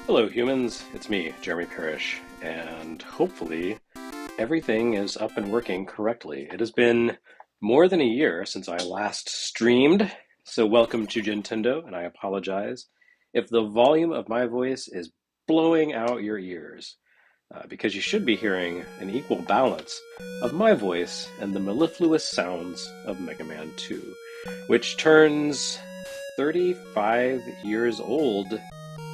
Hello, humans. It's me, Jeremy Parish, and hopefully everything is up and working correctly. It has been more than a year since I last streamed, so welcome to Gintendo, and I apologize if the volume of my voice is blowing out your ears, because you should be hearing an equal balance of my voice and the mellifluous sounds of Mega Man 2, which turns 35 years old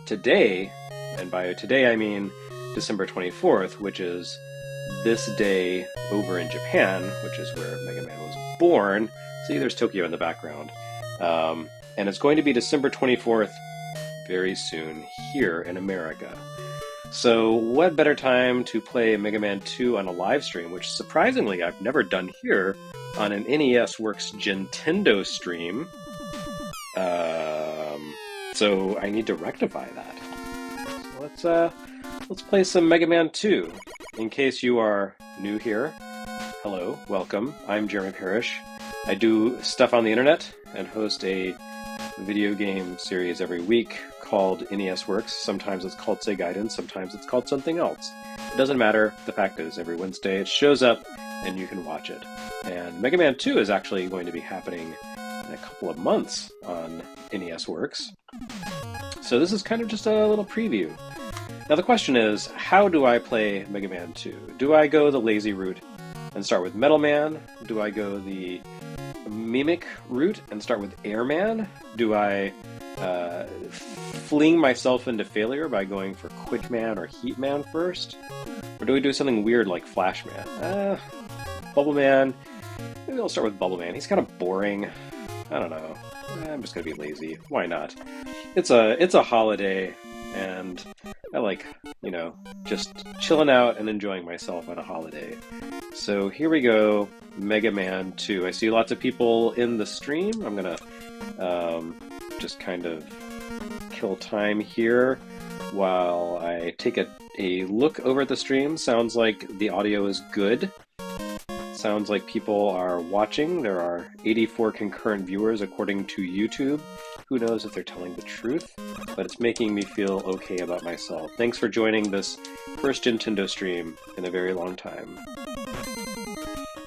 today, and by today I mean December 24th, which is this day over in Japan, which is where Mega Man was born. See, there's Tokyo in the background. And it's going to be December 24th very soon here in America. So what better time to play Mega Man 2 on a live stream, which surprisingly I've never done here on an NES Works Gintendo stream. So I need to rectify that. So let's play some Mega Man 2. In case you are new here, hello, welcome. I'm Jeremy Parish. I do stuff on the internet and host a video game series every week called NES Works. Sometimes it's called Say Guidance, sometimes it's called something else. It doesn't matter. The fact is, every Wednesday it shows up and you can watch it. And Mega Man 2 is actually going to be happening in a couple of months on NES Works. So this is kind of just a little preview. Now the question is, how do I play Mega Man 2? Do I go the lazy route and start with Metal Man? Do I go the Mimic route and start with Airman? Do I fling myself into failure by going for Quick Man or Heat Man first? Or do we do something weird like Flash Man? Bubble Man? Maybe I'll start with Bubble Man. He's kind of boring. I don't know. I'm just gonna be lazy. Why not? It's a holiday, and I like, just chilling out and enjoying myself on a holiday. So here we go, Mega Man 2. I see lots of people in the stream. I'm gonna just kind of kill time here while I take a look over at the stream. Sounds like the audio is good. Sounds like people are watching. There are 84 concurrent viewers according to YouTube. Who knows if they're telling the truth, but it's making me feel okay about myself. Thanks for joining this first Nintendo stream in a very long time.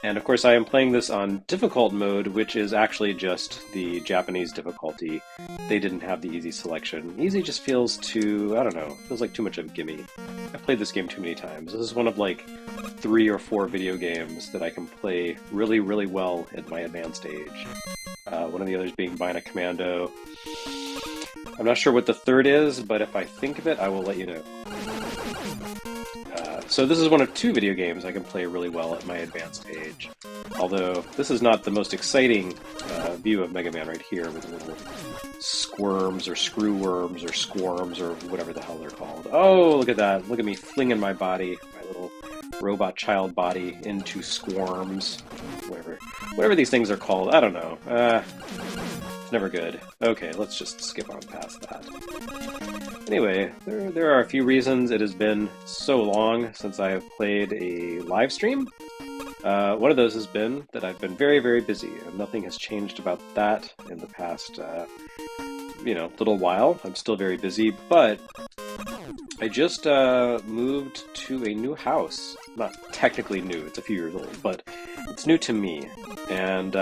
And of course I am playing this on difficult mode, which is actually just the Japanese difficulty. They didn't have the easy selection. Easy just feels too, I don't know, feels like too much of a gimme. I've played this game too many times. This is one of like 3 or 4 video games that I can play really, really well at my advanced age. One of the others being Bionic Commando. I'm not sure what the third is, but if I think of it, I will let you know. So this is one of 2 video games I can play really well at my advanced age. Although, this is not the most exciting view of Mega Man right here, with the little squirms or screw worms or squirms or whatever the hell they're called. Oh, look at that. Look at me flinging my body, my little robot child body, into squirms. Whatever these things are called. I don't know. It's never good. Okay, let's just skip on past that. Anyway, there are a few reasons it has been so long since I have played a live stream. One of those has been that I've been very, very busy, and nothing has changed about that in the past, little while. I'm still very busy, but I just moved to a new house. Not technically new, it's a few years old, but it's new to me. And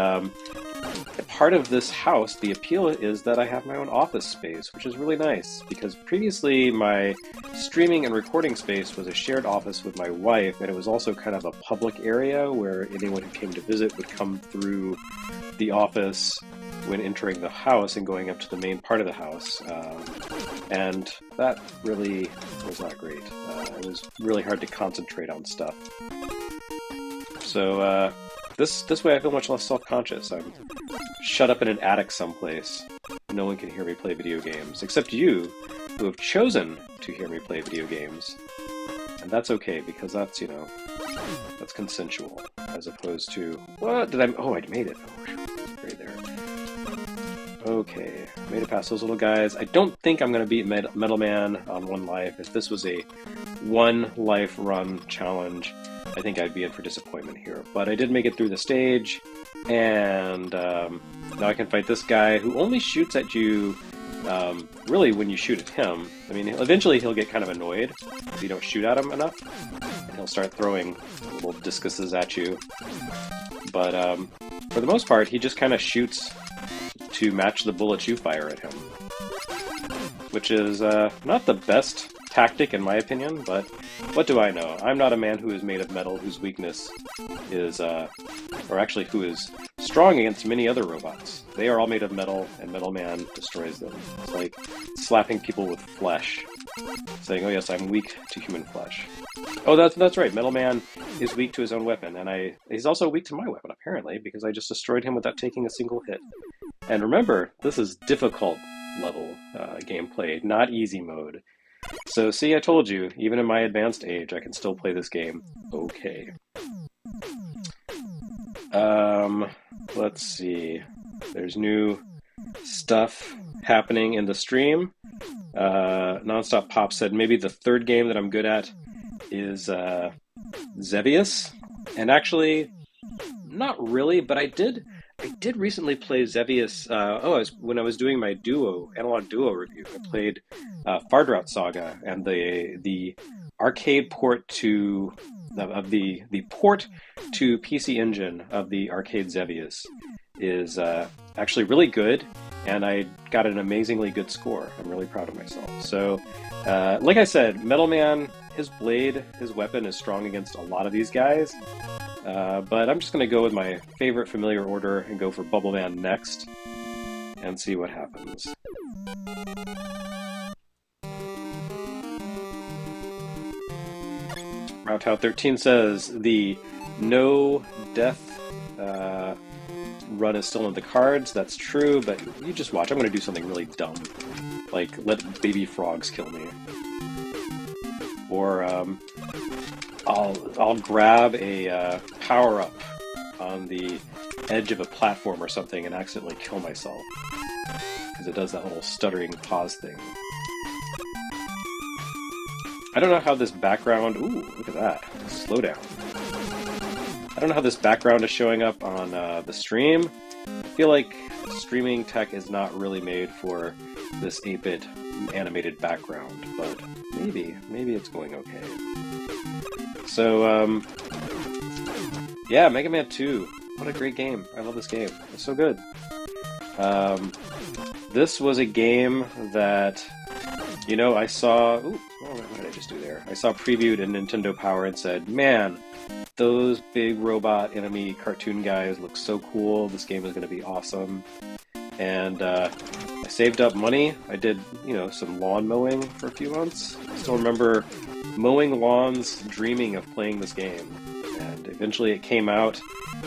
part of this house, the appeal is that I have my own office space, which is really nice, because previously my streaming and recording space was a shared office with my wife, and it was also kind of a public area where anyone who came to visit would come through the office when entering the house and going up to the main part of the house. And that really was not great. It was really hard to concentrate on stuff. So this way I feel much less self-conscious. I'm shut up in an attic someplace. No one can hear me play video games, except you, who have chosen to hear me play video games. And that's okay, because that's, that's consensual, as opposed to, what did I, oh, I made it. Oh, right there. Okay, made it past those little guys. I don't think I'm going to beat Metal Man on 1 life. If this was a 1 life run challenge, I think I'd be in for disappointment here. But I did make it through the stage, and now I can fight this guy who only shoots at you really, when you shoot at him, I mean, eventually he'll get kind of annoyed if you don't shoot at him enough, and he'll start throwing little discuses at you. But for the most part, he just kind of shoots to match the bullets you fire at him, which is not the best tactic in my opinion, but what do I know? I'm not a man who is made of metal, whose weakness is, or actually who is strong against many other robots. They are all made of metal, and Metal Man destroys them. It's like slapping people with flesh, saying, oh yes, I'm weak to human flesh. Oh, that's right, Metal Man is weak to his own weapon, and he's also weak to my weapon, apparently, because I just destroyed him without taking a single hit. And remember, this is difficult level gameplay, not easy mode. So see, I told you, even in my advanced age, I can still play this game okay. Let's see. There's new stuff happening in the stream. Nonstop Pop said maybe the third game that I'm good at is Xevious. And actually, not really, but I did recently play Xevious. When I was doing my analog duo review, I played Farther Out Saga, and the arcade port to the port to PC Engine of the arcade Xevious is actually really good, and I got an amazingly good score. I'm really proud of myself. So, like I said, Metal Man, his blade, his weapon is strong against a lot of these guys. But I'm just going to go with my favorite familiar order and go for Bubble Man next and see what happens. Roundtown13 says the no death run is still in the cards. That's true, but you just watch. I'm going to do something really dumb, like let baby frogs kill me. Or I'll grab a power-up on the edge of a platform or something and accidentally kill myself, because it does that little stuttering pause thing. I don't know how this background... Ooh, look at that. Slow down. I don't know how this background is showing up on the stream. I feel like streaming tech is not really made for this 8-bit animated background, but maybe it's going okay. So, yeah, Mega Man 2. What a great game. I love this game. It's so good. This was a game that, you know, I saw... Ooh, what did I just do there? I saw previewed in Nintendo Power and said, man, those big robot enemy cartoon guys look so cool. This game is going to be awesome. And I saved up money. I did, you know, some lawn mowing for a few months. I still remember mowing lawns, dreaming of playing this game. And eventually it came out,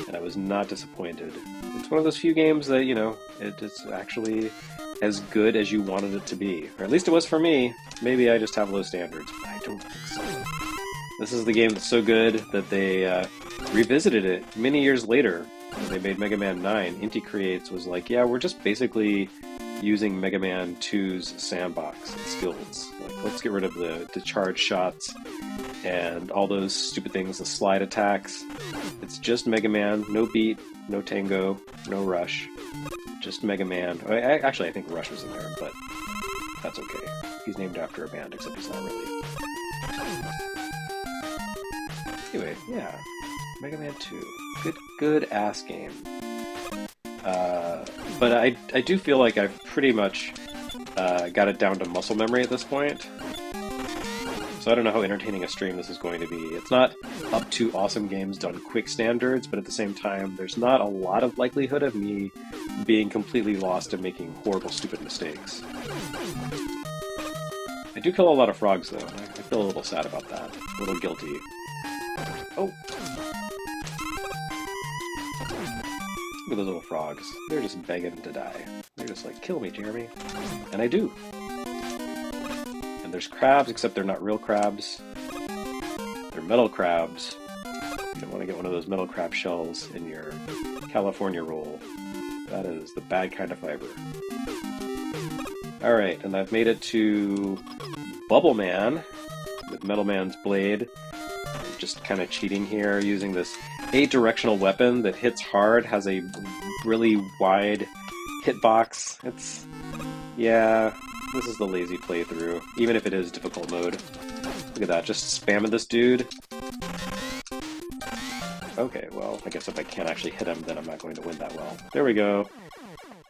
and I was not disappointed. It's one of those few games that, you know, it's actually as good as you wanted it to be. Or at least it was for me. Maybe I just have low standards, but I don't think so. This is the game that's so good that they revisited it many years later. When they made Mega Man 9, Inti Creates was like, yeah, we're just basically using Mega Man 2's sandbox and skills. Like, let's get rid of the charge shots and all those stupid things, the slide attacks. It's just Mega Man, no beat, no tango, no rush. Just Mega Man. Actually, I think Rush was in there, but that's okay. He's named after a band, except he's not really. Anyway, yeah. Mega Man 2. Good ass game. But I do feel like I've pretty much got it down to muscle memory at this point. So I don't know how entertaining a stream this is going to be. It's not up to awesome games done quick standards, but at the same time, there's not a lot of likelihood of me being completely lost and making horrible, stupid mistakes. I do kill a lot of frogs, though. I feel a little sad about that. A little guilty. Oh! Look at those little frogs. They're just begging to die. They're just like, kill me, Jeremy. And I do. And there's crabs, except they're not real crabs. They're metal crabs. You don't want to get one of those metal crab shells in your California roll. That is the bad kind of fiber. Alright, and I've made it to Bubble Man with Metal Man's blade. I'm just kind of cheating here, using this 8-directional weapon that hits hard, has a really wide hitbox. Yeah, this is the lazy playthrough, even if it is difficult mode. Look at that, just spamming this dude. Okay, well, I guess if I can't actually hit him, then I'm not going to win that well. There we go.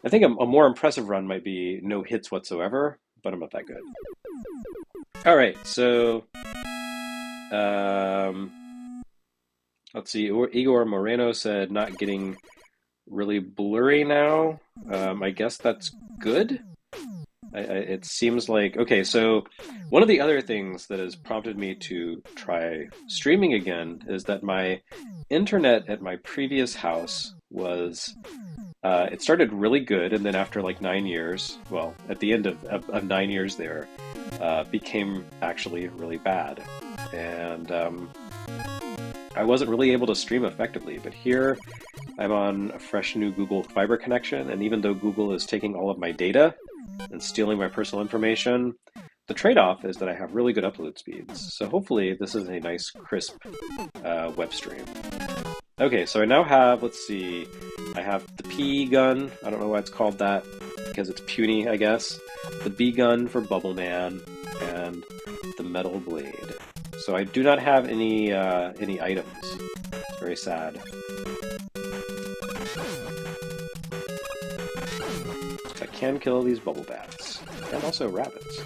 I think a more impressive run might be no hits whatsoever, but I'm not that good. Alright, so... let's see, Igor Moreno said not getting really blurry now. I guess that's good? It seems like... Okay, so one of the other things that has prompted me to try streaming again is that my internet at my previous house was... it started really good, and then after like 9 years, well, at the end of 9 years there, became actually really bad. And I wasn't really able to stream effectively, but here I'm on a fresh new Google Fiber connection, and even though Google is taking all of my data and stealing my personal information, the trade-off is that I have really good upload speeds. So hopefully this is a nice, crisp web stream. Okay, so I now have, let's see, I have the P gun. I don't know why it's called that, because it's puny, I guess. The B gun for Bubble Man, and the metal blade. So I do not have any items. It's very sad. I can kill these bubble bats, and also rabbits.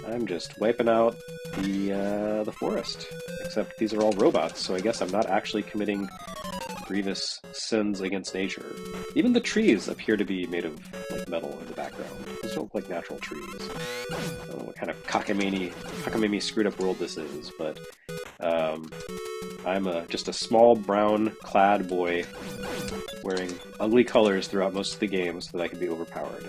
I'm just wiping out the forest. Except these are all robots, so I guess I'm not actually committing grievous sins against nature. Even the trees appear to be made of like metal in the background. Those don't look like natural trees. I don't know what kind of cockamamie screwed up world this is, but I'm just a small brown clad boy wearing ugly colors throughout most of the game so that I can be overpowered.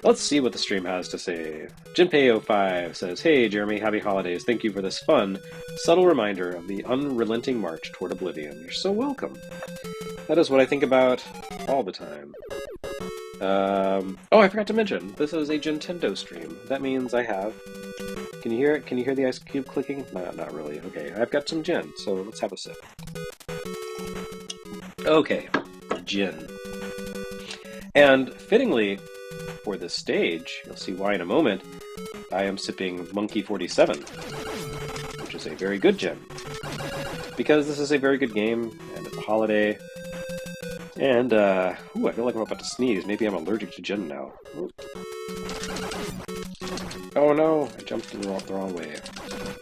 Let's see what the stream has to say. Jinpei05 says, "Hey Jeremy, happy holidays. Thank you for this fun, subtle reminder of the unrelenting march toward oblivion. You're so welcome." That is what I think about all the time. Oh, I forgot to mention, this is a Gintendo stream. That means I have... Can you hear it? Can you hear the ice cube clicking? No, not really. Okay, I've got some gin, so let's have a sip. Okay, gin. And fittingly, for this stage, you'll see why in a moment, I am sipping Monkey 47, which is a very good gin. Because this is a very good game, and it's a holiday, and, ooh, I feel like I'm about to sneeze. Maybe I'm allergic to gin now. Ooh. Oh no, I jumped in the wrong way.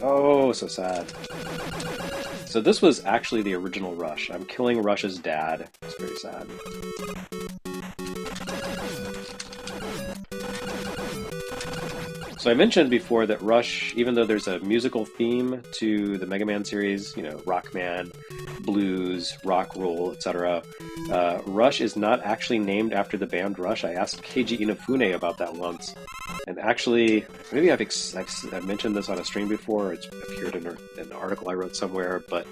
Oh, so sad. So this was actually the original Rush. I'm killing Rush's dad. It's very sad. So I mentioned before that Rush, even though there's a musical theme to the Mega Man series, you know, Rockman, blues, rock roll, etc., Rush is not actually named after the band Rush. I asked Keiji Inafune about that once, and actually, maybe I've mentioned this on a stream before, it's appeared in an article I wrote somewhere, but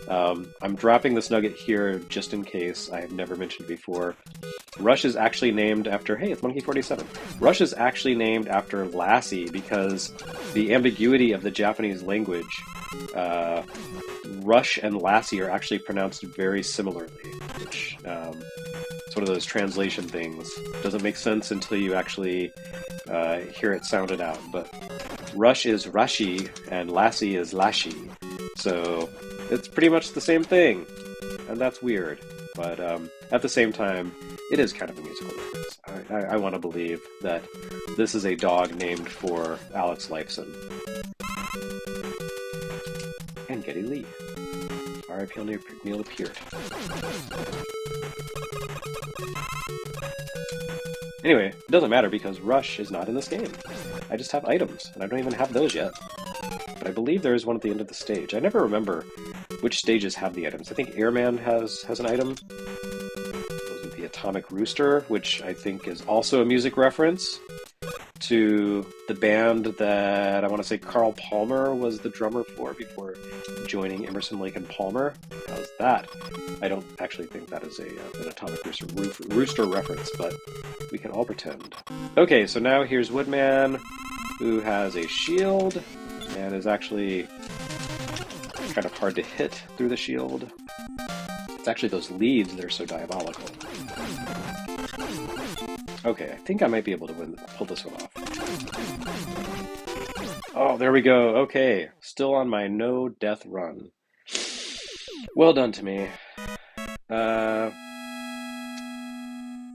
I'm dropping this nugget here just in case I have never mentioned before. Rush is actually named after, hey, it's Monkey 47. Rush is actually named after Lassie because the ambiguity of the Japanese language, Rush and Lassie are actually pronounced very similarly, which it's one of those translation things. Doesn't make sense until you actually hear it sounded out, but Rush is Rashi and Lassie is Lashi, so it's pretty much the same thing, and that's weird, but at the same time, it is kind of a musical reference. I want to believe that this is a dog named for Alex Lifeson. And Geddy Lee. R.I.P. Neil Peart. Anyway, it doesn't matter because Rush is not in this game. I just have items, and I don't even have those yet. But I believe there is one at the end of the stage. I never remember which stages have the items. I think Airman has an item. The Atomic Rooster, which I think is also a music reference to the band that I want to say Carl Palmer was the drummer for before joining Emerson, Lake and Palmer. How's that? I don't actually think that is an Atomic Rooster reference, but we can all pretend. Okay, so now here's Woodman, who has a shield and is actually kind of hard to hit through the shield. It's actually those leads that are so diabolical. Okay, I think I might be able to pull this one off. Oh, there we go. Okay, still on my no death run. Well done to me.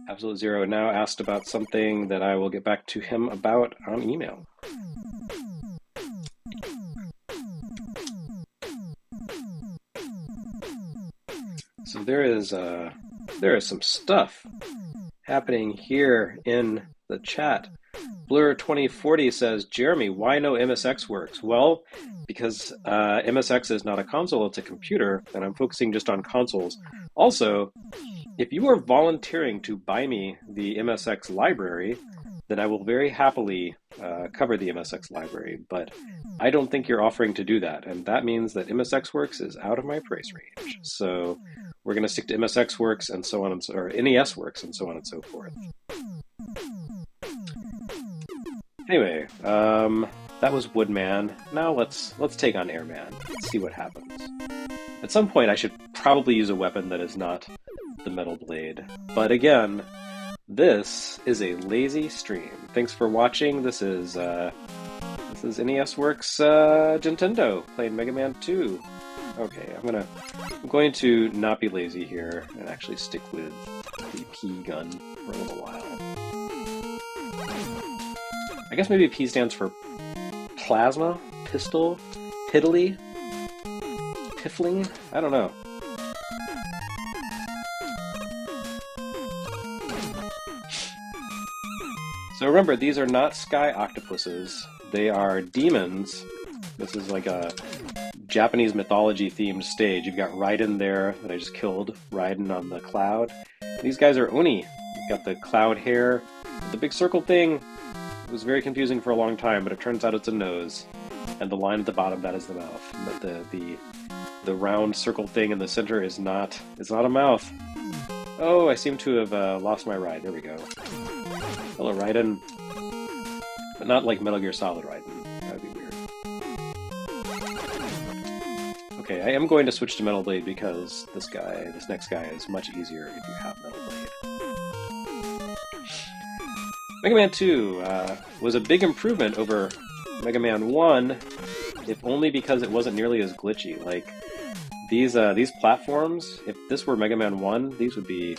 Absolute Zero now asked about something that I will get back to him about on email. So there is some stuff happening here in the chat. Blur 2040 says, Jeremy, why no MSX works? Well, because MSX is not a console, it's a computer, and I'm focusing just on consoles. Also, if you are volunteering to buy me the MSX library, then I will very happily cover the MSX library, but I don't think you're offering to do that, and that means that MSX Works is out of my price range. So we're going to stick to MSX Works and so on, or NES Works and so on and so forth. Anyway, that was Woodman. Now let's take on Airman. Let's see what happens. At some point, I should probably use a weapon that is not the Metal Blade. But again, this is a lazy stream. Thanks for watching. This is NES Works Gintendo playing Mega Man 2. Okay, I'm going to not be lazy here and actually stick with the P gun for a little while. I guess maybe P stands for plasma, pistol, piddly, piffling. I don't know. So remember, these are not sky octopuses. They are demons. This is like a Japanese mythology themed stage. You've got Raiden there that I just killed. Raiden on the cloud. These guys are Oni. You've got the cloud hair. The big circle thing was very confusing for a long time, but it turns out it's a nose. And the line at the bottom, that is the mouth. But the round circle thing in the center is not a mouth. Oh, I seem to have lost my ride. There we go. Hello, Raiden. But not like Metal Gear Solid Raiden. That would be weird. Okay, I am going to switch to Metal Blade because this next guy is much easier if you have Metal Blade. Mega Man 2 was a big improvement over Mega Man 1, if only because it wasn't nearly as glitchy. Like, these platforms, if this were Mega Man 1, these would be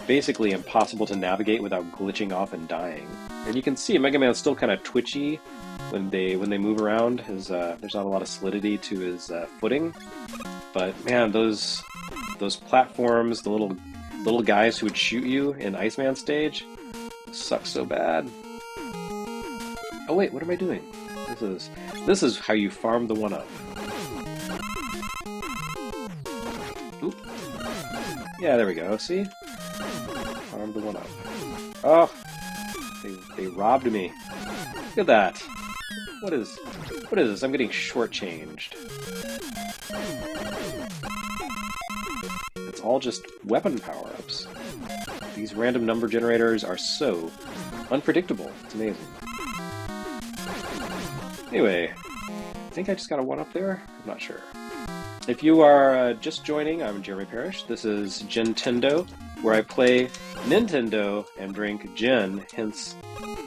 basically impossible to navigate without glitching off and dying. And you can see Mega Man's still kind of twitchy when they move around. There's not a lot of solidity to his footing. But man, those platforms, the little guys who would shoot you in Iceman stage, suck so bad. Oh wait, what am I doing? This is how you farm the 1-up. Oop. Yeah, there we go. See? Farm the 1-up. Oh, they robbed me. Look at that. What is this? I'm getting shortchanged. It's all just weapon power-ups. These random number generators are so unpredictable. It's amazing. Anyway, I think I just got a 1-up there? I'm not sure. If you are just joining, I'm Jeremy Parish. This is Gintendo, where I play Nintendo and drink gin, hence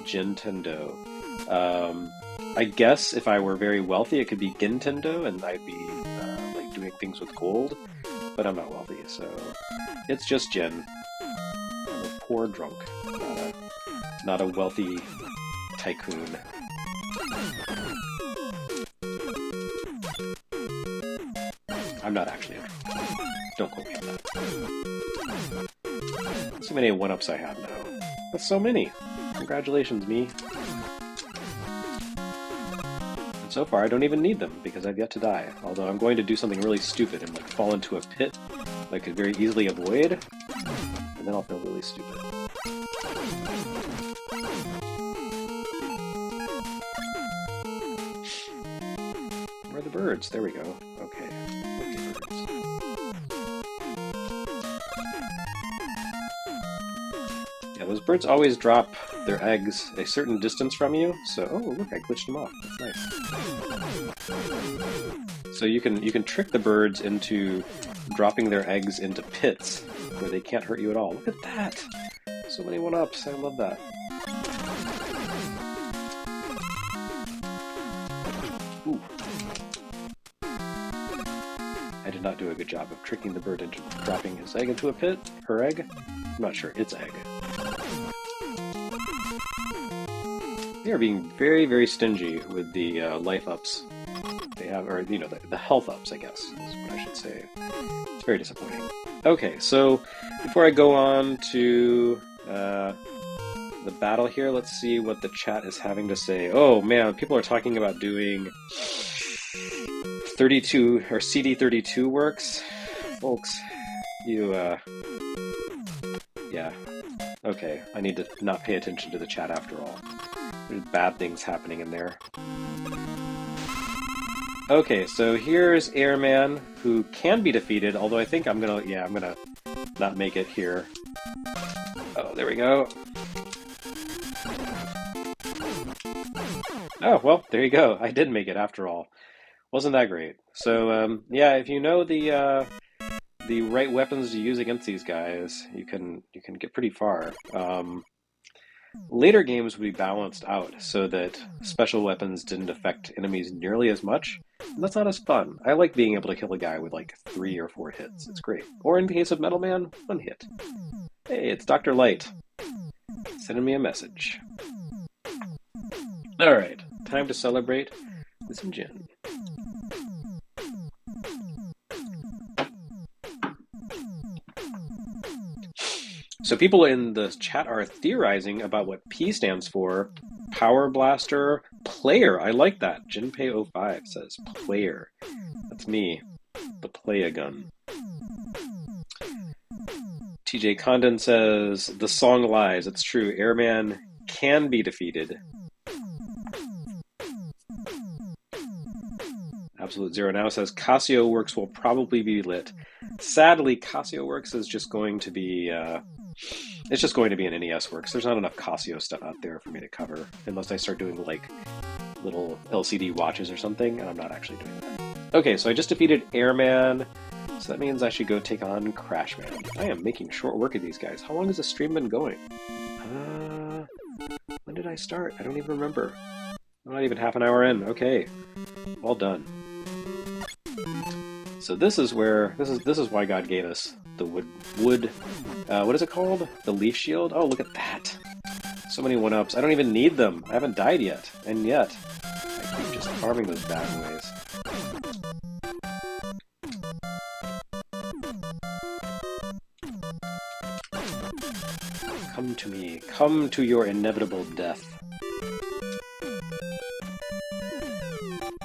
Gintendo. I guess if I were very wealthy, it could be Gintendo, and I'd be like doing things with gold, but I'm not wealthy, so it's just gin. I'm a poor drunk, not a wealthy tycoon. I'm not actually a drunk. Don't quote me on that. So many 1-ups I have now. That's so many. Congratulations, me. And so far, I don't even need them, because I've yet to die. Although I'm going to do something really stupid and like fall into a pit that I could very easily avoid, and then I'll feel really stupid. Where are the birds? There we go. Okay. Yeah, those birds always drop their eggs a certain distance from you, so... Oh, look, I glitched them off. That's nice. So you can trick the birds into dropping their eggs into pits where they can't hurt you at all. Look at that! so many one-ups. I love that. Ooh. I did not do a good job of tricking the bird into dropping his egg into a pit. Her egg? I'm not sure. Its egg. They are being very, very stingy with the life ups they have, or, you know, the health ups, I guess, is what I should say. It's very disappointing. Okay, so before I go on to the battle here, let's see what the chat is having to say. Oh man, people are talking about doing 32 or CD32 works. Folks, you, yeah. Okay, I need to not pay attention to the chat after all. There's bad things happening in there. Okay, so here's Airman, who can be defeated, although I think I'm gonna not make it here. Oh, there we go. Oh, well, there you go. I did make it after all. Wasn't that great? So, yeah, if you know the right weapons to use against these guys, you can get pretty far. Later games would be balanced out so that special weapons didn't affect enemies nearly as much. And that's not as fun. I like being able to kill a guy with like 3 or 4 hits. It's great. Or in the case of Metal Man, 1 hit. Hey, it's Dr. Light. Sending me a message. Alright, time to celebrate with some gin. So people in the chat are theorizing about what P stands for. Power Blaster Player. I like that. Jinpei05 says player. That's me. The play-a-gun. TJ Condon says, the song lies. It's true. Airman can be defeated. Absolute Zero Now says, Casio Works will probably be lit. Sadly, Casio Works is just going to be... it's just going to be an NES Works. There's not enough Casio stuff out there for me to cover, unless I start doing, like, little LCD watches or something, and I'm not actually doing that. Okay, so I just defeated Airman, so that means I should go take on Crashman. I am making short work of these guys. How long has the stream been going? When did I start? I don't even remember. I'm not even half an hour in. Okay, all done. So this is where this is why God gave us the wood. What is it called? The leaf shield. Oh, look at that! So many one-ups. I don't even need them. I haven't died yet, and yet I keep just farming those bad ways. Come to me. Come to your inevitable death.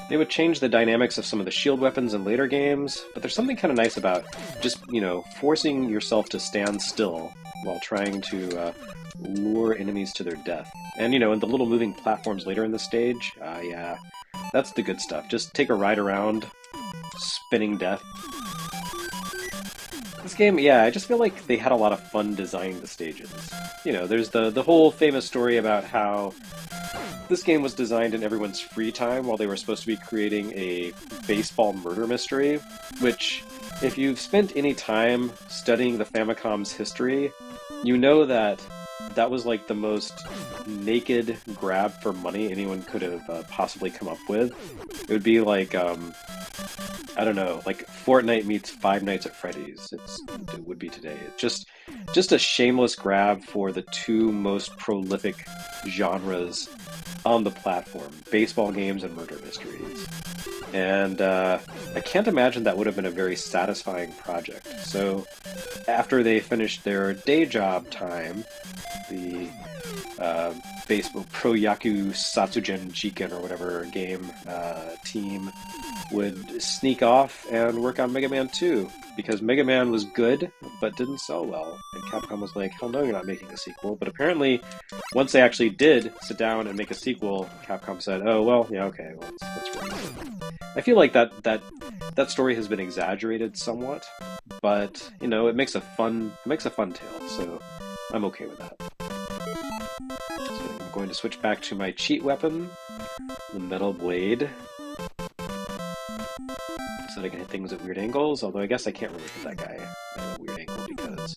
They would change the dynamics of some of the shield weapons in later games, but there's something kind of nice about just, you know, forcing yourself to stand still while trying to lure enemies to their death. And, you know, in the little moving platforms later in the stage, yeah, that's the good stuff. Just take a ride around, spinning death. This game, yeah, I just feel like they had a lot of fun designing the stages. You know, there's the whole famous story about how this game was designed in everyone's free time while they were supposed to be creating a baseball murder mystery, which, if you've spent any time studying the Famicom's history, you know that that was like the most naked grab for money anyone could have possibly come up with. It would be like, I don't know, like Fortnite meets Five Nights at Freddy's. It would be today. It's just a shameless grab for the 2 most prolific genres on the platform, baseball games and murder mysteries. And I can't imagine that would have been a very satisfying project. So after they finished their day job time, the baseball Pro Yaku Satsugen Jiken or whatever game team would sneak off and work on Mega Man 2, because Mega Man was good, but didn't sell well. And Capcom was like, hell no, you're not making a sequel. But apparently, once they actually did sit down and make a sequel, Capcom said, oh, well, yeah, okay, well, let's release it. I feel like that story has been exaggerated somewhat, but, you know, it makes a fun tale, so I'm okay with that. So I'm going to switch back to my cheat weapon, the Metal Blade, so that I can hit things at weird angles, although I guess I can't really hit that guy at a weird angle because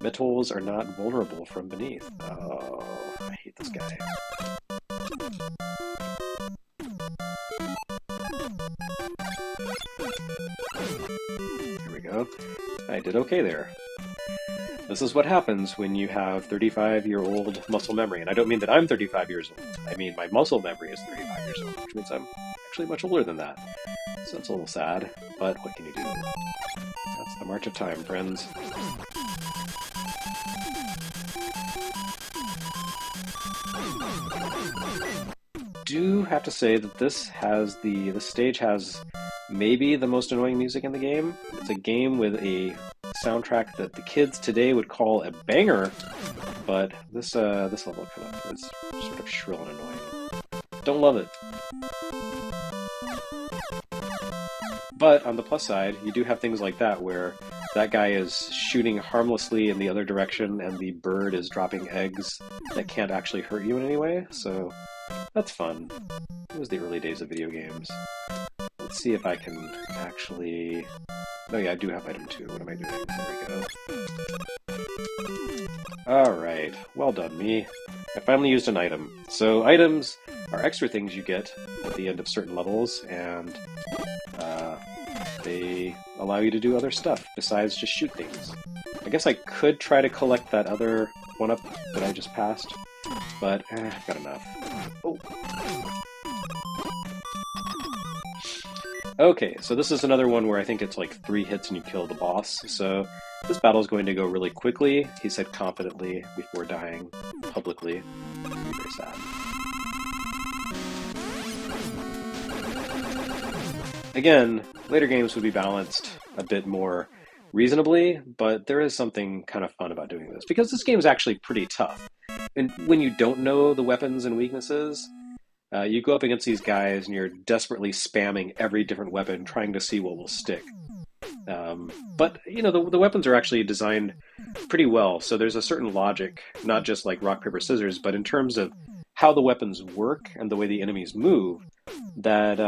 Metals are not vulnerable from beneath. Oh, I hate this guy. Here we go. I did okay there. This is what happens when you have 35-year-old muscle memory. And I don't mean that I'm 35 years old. I mean my muscle memory is 35 years old, which means I'm actually much older than that. So it's a little sad, but what can you do? That's the march of time, friends. Do have to say that this stage has maybe the most annoying music in the game. It's a game with a soundtrack that the kids today would call a banger, but this level kind of is sort of shrill and annoying. Don't love it. But on the plus side, you do have things like that where that guy is shooting harmlessly in the other direction and the bird is dropping eggs that can't actually hurt you in any way, so that's fun. It was the early days of video games. Let's see if I can actually... Oh yeah, I do have item 2. What am I doing? There we go. Alright, well done, me. I finally used an item. So items are extra things you get at the end of certain levels, and they allow you to do other stuff besides just shoot things. I guess I could try to collect that other one-up that I just passed, but I've got enough. Oh. Okay, so this is another one where I think it's like 3 hits and you kill the boss, so this battle is going to go really quickly, he said confidently before dying publicly. Very sad. Again, later games would be balanced a bit more reasonably, but there is something kind of fun about doing this, because this game is actually pretty tough. And when you don't know the weapons and weaknesses, you go up against these guys and you're desperately spamming every different weapon, trying to see what will stick. But, you know, the weapons are actually designed pretty well, so there's a certain logic, not just like rock, paper, scissors, but in terms of how the weapons work and the way the enemies move, that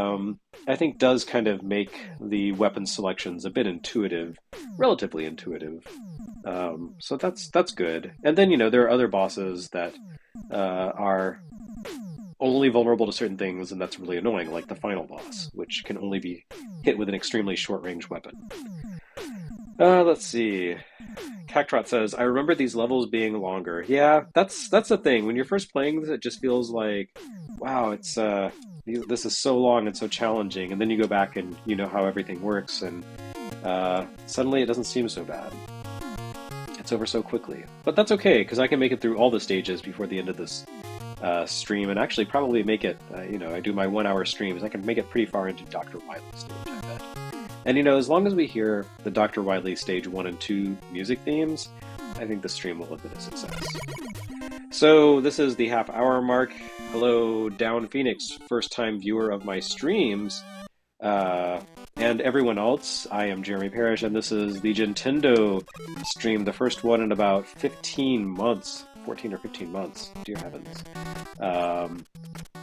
I think does kind of make the weapon selections a bit intuitive, relatively intuitive. So that's good. And then, you know, there are other bosses that are only vulnerable to certain things, and that's really annoying, like the final boss, which can only be hit with an extremely short-range weapon. Let's see. Cactrot says, I remember these levels being longer. Yeah, that's the thing. When you're first playing this, it just feels like, wow, it's this is so long and so challenging, and then you go back and you know how everything works, and suddenly it doesn't seem so bad. It's over so quickly. But that's okay, because I can make it through all the stages before the end of this stream, and actually probably make it, you know, I do my 1-hour streams, I can make it pretty far into Dr. Wily stage, I bet. And, you know, as long as we hear the Dr. Wily stage 1 and 2 music themes, I think the stream will have been a success. So, this is the half-hour mark. Hello, Down Phoenix, first-time viewer of my streams. And everyone else, I am Jeremy Parish, and this is the Gintendo stream, the first one in about 15 months. 14 or 15 months, dear heavens.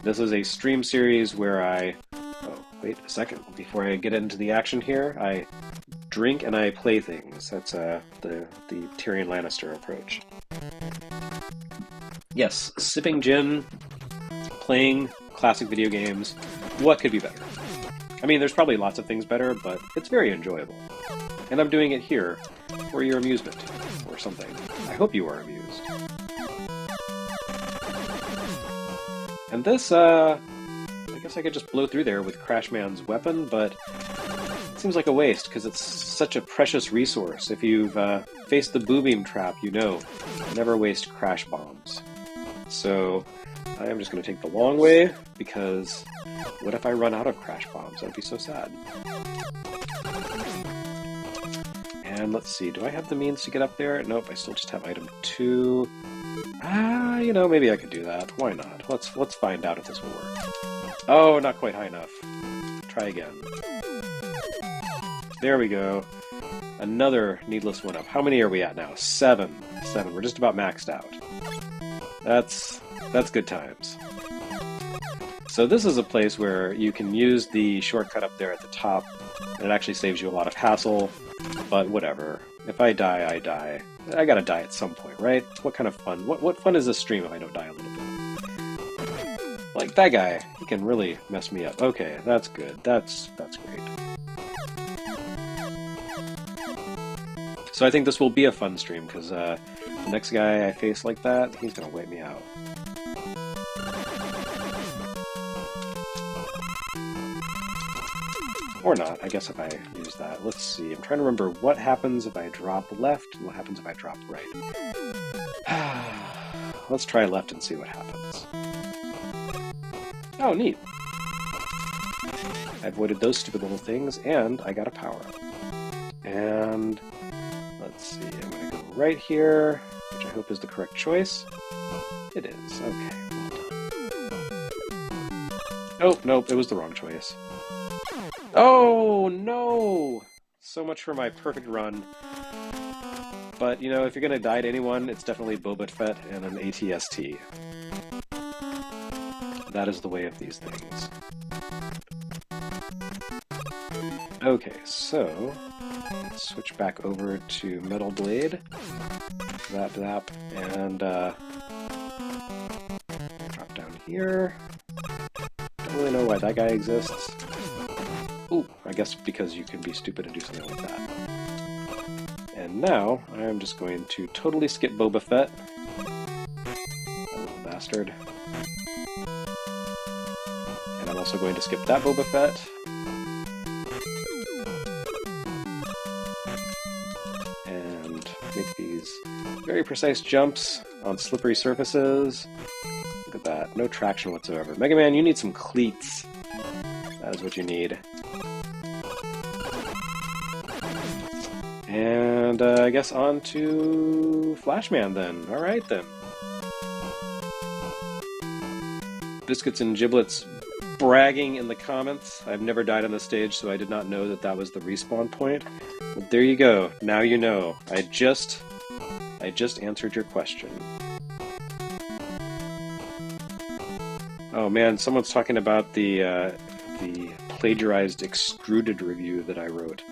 This is a stream series where I... Oh, wait a second. Before I get into the action here, I drink and I play things. That's the Tyrion Lannister approach. Yes, sipping gin, playing classic video games. What could be better? I mean, there's probably lots of things better, but it's very enjoyable. And I'm doing it here for your amusement, or something. I hope you are amused. And this, I guess I could just blow through there with Crashman's weapon, but it seems like a waste, because it's such a precious resource. If you've faced the boo-beam trap, you know, never waste crash bombs. So, I am just going to take the long way, because what if I run out of crash bombs? That'd be so sad. And let's see, do I have the means to get up there? Nope, I still just have item 2. You know, maybe I could do that. Why not? Let's find out if this will work. Oh, not quite high enough. Try again. There we go. Another needless one up. How many are we at now? 7. 7. We're just about maxed out. That's good times. So this is a place where you can use the shortcut up there at the top, and it actually saves you a lot of hassle, but whatever. If I die, I die. I gotta die at some point, right? What kind of fun? What fun is this stream if I don't die a little bit? Like, that guy, he can really mess me up. Okay, that's good. That's great. So I think this will be a fun stream, because the next guy I face like that, he's gonna wipe me out. Or not, I guess if I use that. Let's see, I'm trying to remember what happens if I drop left and what happens if I drop right. Let's try left and see what happens. Oh, neat. I avoided those stupid little things, and I got a power-up. And let's see, I'm going to go right here, which I hope is the correct choice. It is. Okay, well done. Oh, nope, it was the wrong choice. Oh, no! So much for my perfect run. But, you know, if you're going to die to anyone, it's definitely Boba Fett and an ATST. That is the way of these things. Okay, so let's switch back over to Metal Blade. Zap, and drop down here. Don't really know why that guy exists. Ooh, I guess because you can be stupid and do something like that. And now, I'm just going to totally skip Boba Fett. That little bastard. And I'm also going to skip that Boba Fett. And make these very precise jumps on slippery surfaces. Look at that, no traction whatsoever. Mega Man, you need some cleats. That is what you need. And I guess on to Flashman then. Alright then. Biscuits and Giblets bragging in the comments. I've never died on the stage, so I did not know that that was the respawn point. Well, there you go. Now you know. I just answered your question. Oh man, someone's talking about the plagiarized extruded review that I wrote.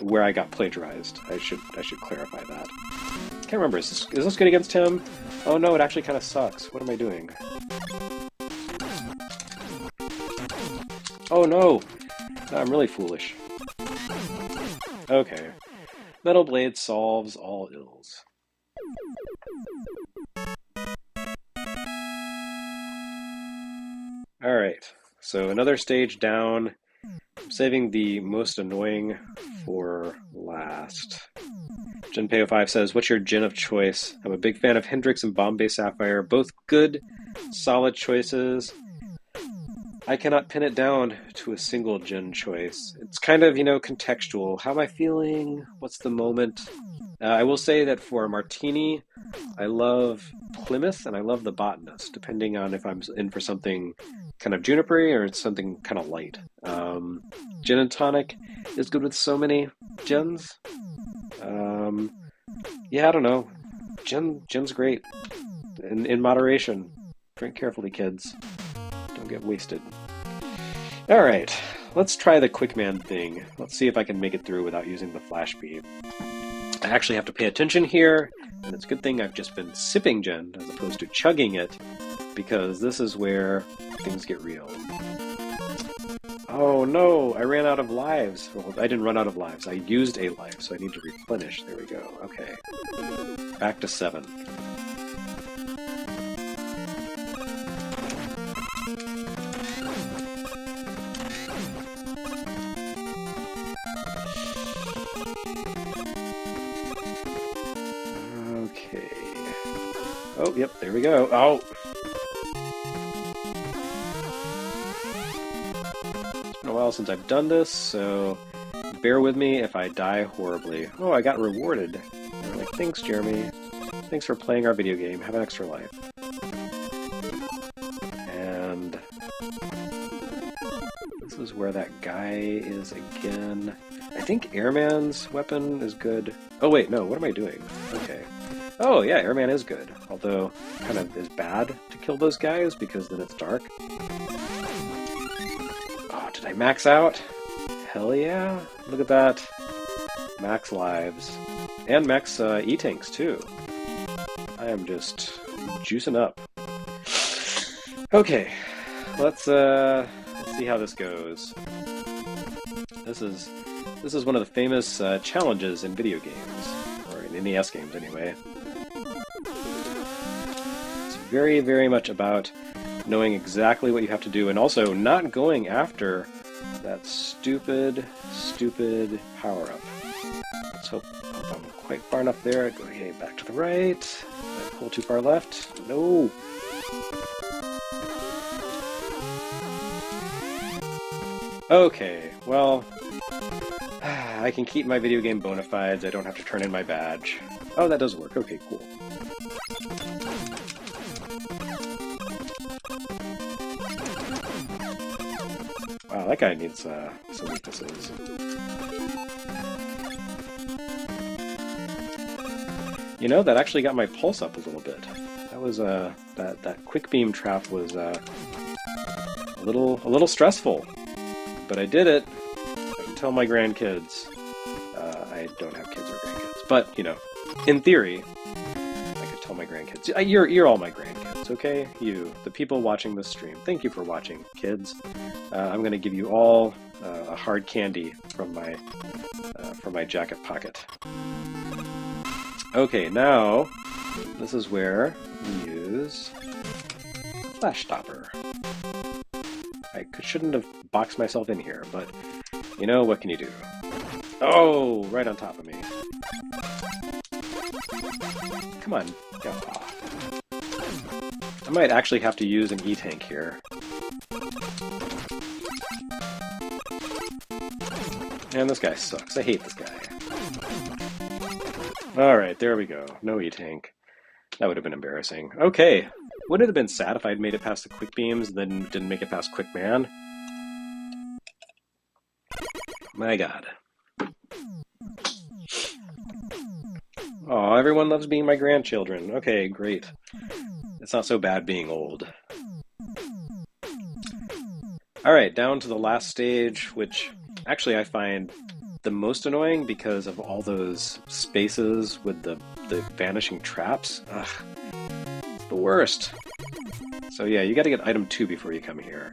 Where I got plagiarized. I should clarify that. Can't remember. Is this good against him? Oh no, it actually kind of sucks. What am I doing? Oh no! I'm really foolish. Okay. Metal Blade solves all ills. Alright, so another stage down. I'm saving the most annoying for last. Genpeo5 says, what's your Gen of choice? I'm a big fan of Hendrix and Bombay Sapphire. Both good, solid choices. I cannot pin it down to a single Gen choice. It's kind of, you know, contextual. How am I feeling? What's the moment? I will say that for Martini, I love Plymouth and I love the Botanist, depending on if I'm in for something kind of junipery or something kind of light. Gin and Tonic is good with so many gens. Yeah, I don't know. Gin's great. In moderation. Drink carefully, kids. Don't get wasted. Alright, let's try the Quick Man thing. Let's see if I can make it through without using the Flash Beam. I actually have to pay attention here, and it's a good thing I've just been sipping Gen as opposed to chugging it, because this is where things get real. Oh no, I ran out of lives. Well, I didn't run out of lives. I used a life, so I need to replenish. There we go. Okay. Back to 7. Okay. Oh, yep, there we go. Oh! It's been a while since I've done this, so bear with me if I die horribly. Oh, I got rewarded. I'm like, thanks, Jeremy. Thanks for playing our video game. Have an extra life. And this is where that guy is again. I think Airman's weapon is good. Oh wait, no, what am I doing? Okay. Oh yeah, Airman is good. Although, kind of is bad to kill those guys because then it's dark. Oh, did I max out? Hell yeah. Look at that. Max lives. And max E-tanks, too. I am just juicing up. Okay, let's see how this goes. This is one of the famous challenges in video games, or in NES games anyway. It's very, very much about knowing exactly what you have to do, and also not going after that stupid power-up. Let's hope I'm quite far enough there. Go okay, back to the right. Did I pull too far left? No! Okay, well, I can keep my video game bona fides. I don't have to turn in my badge. Oh, that does work. Okay, cool. Wow, that guy needs some weaknesses. You know, that actually got my pulse up a little bit. That was that quick beam trap was a little stressful, but I did it. I can tell my grandkids. I don't have kids or grandkids, but you know, in theory, I could tell my grandkids. You're all my grandkids, okay? You, the people watching this stream. Thank you for watching, kids. I'm going to give you all a hard candy from my jacket pocket. Okay, now this is where we use Flash Stopper. I shouldn't have boxed myself in here, but you know, what can you do? Oh, right on top of me. Come on. Oh. I might actually have to use an E-tank here. And this guy sucks. I hate this guy. Alright, there we go. No E-tank. That would have been embarrassing. Okay. Wouldn't it have been sad if I'd made it past the quick beams, then didn't make it past Quick Man? My god. Oh, everyone loves being my grandchildren. Okay, great. It's not so bad being old. Alright, down to the last stage, which actually I find the most annoying because of all those spaces with the vanishing traps. Ugh. It's the worst. So yeah, you gotta get item 2 before you come here.